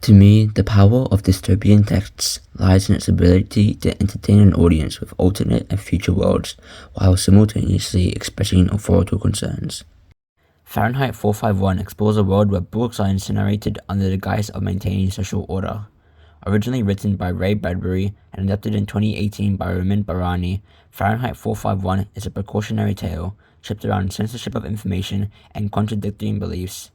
To me, the power of dystopian texts lies in its ability to entertain an audience with alternate and future worlds while simultaneously expressing authorial concerns. Fahrenheit 451 explores a world where books are incinerated under the guise of maintaining social order. Originally written by Ray Bradbury and adapted in 2018 by Ramin Bahrani, Fahrenheit 451 is a precautionary tale shaped around censorship of information and contradicting beliefs.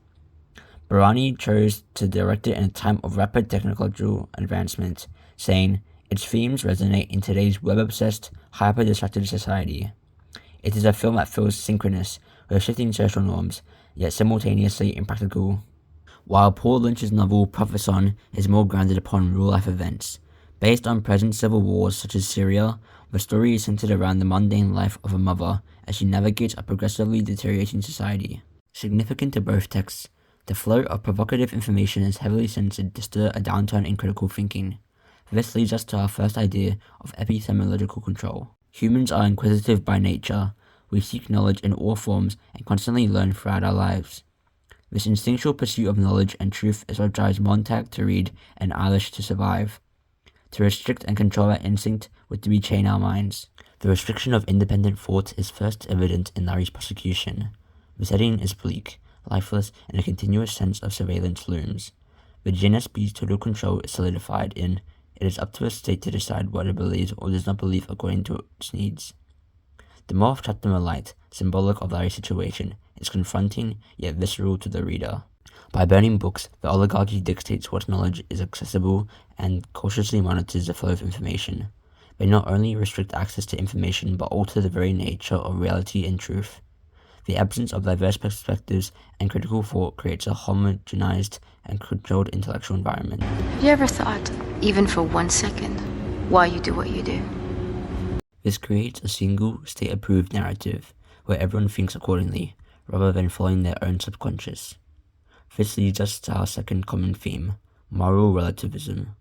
Bahrani chose to direct it in a time of rapid technological advancement, saying, "Its themes resonate in today's web-obsessed, hyper-distracted society." It is a film that feels synchronous with shifting social norms, yet simultaneously impractical. While Paul Lynch's novel Prophet Son is more grounded upon real-life events, based on present civil wars such as Syria, the story is centered around the mundane life of a mother as she navigates a progressively deteriorating society. Significant to both texts, the flow of provocative information is heavily censored to stir a downturn in critical thinking. This leads us to our first idea of epistemological control. Humans are inquisitive by nature. We seek knowledge in all forms and constantly learn throughout our lives. This instinctual pursuit of knowledge and truth is what drives Montag to read and Eilish to survive. To restrict and control that instinct would be chain our minds. The restriction of independent thought is first evident in Larry's prosecution. The setting is bleak, lifeless, and a continuous sense of surveillance looms. The GNSB's total control is solidified in, it is up to a state to decide what it believes or does not believe according to its needs. The moth trapped in the light, symbolic of Larry's situation, is confronting yet visceral to the reader. By burning books, the oligarchy dictates what knowledge is accessible and cautiously monitors the flow of information. They not only restrict access to information but alter the very nature of reality and truth. The absence of diverse perspectives and critical thought creates a homogenized and controlled intellectual environment. Have you ever thought, even for 1 second, why you do what you do? This creates a single, state-approved narrative where everyone thinks accordingly, rather than following their own subconscious. This leads us to our second common theme, moral relativism.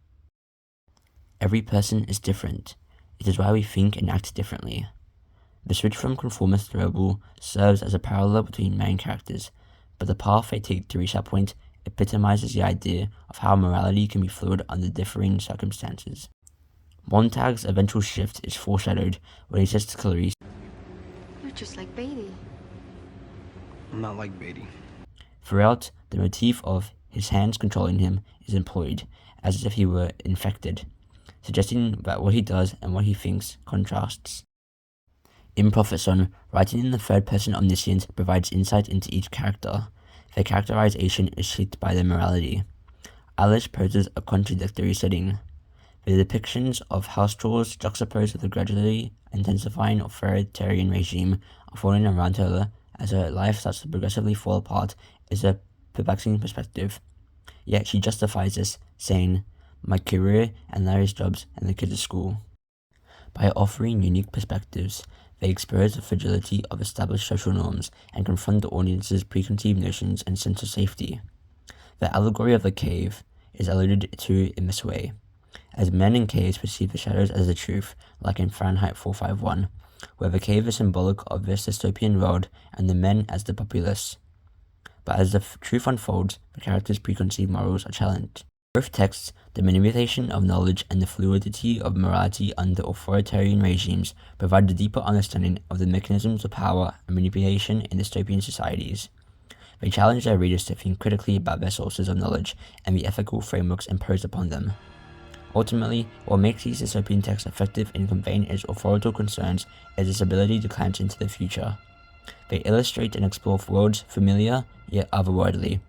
Every person is different. It is why we think and act differently. The switch from conformist to rebel serves as a parallel between main characters, but the path they take to reach that point epitomizes the idea of how morality can be fluid under differing circumstances. Montag's eventual shift is foreshadowed when he says to Clarice, You're just like Beatty. I'm not like Beatty. Throughout, the motif of his hands controlling him is employed, as if he were infected, suggesting that what he does and what he thinks contrasts. In Prophet Son, writing in the third-person omniscience provides insight into each character. Their characterization is shaped by their morality. Eilish poses a contradictory setting. The depictions of house chores juxtaposed with the gradually intensifying authoritarian regime unfolding around her as her life starts to progressively fall apart is a perplexing perspective. Yet she justifies this, saying, "My career and Larry's jobs and the kids at school." By offering unique perspectives, they expose the fragility of established social norms and confront the audience's preconceived notions and sense of safety. The allegory of the cave is alluded to in this way, as men in caves perceive the shadows as the truth, like in Fahrenheit 451, where the cave is symbolic of this dystopian world and the men as the populace. But as the truth unfolds, the characters' preconceived morals are challenged. Both texts, the manipulation of knowledge and the fluidity of morality under authoritarian regimes, provide a deeper understanding of the mechanisms of power and manipulation in dystopian societies. They challenge their readers to think critically about their sources of knowledge and the ethical frameworks imposed upon them. Ultimately, what makes these dystopian texts effective in conveying its authorial concerns is its ability to glance into the future. They illustrate and explore worlds familiar yet otherworldly,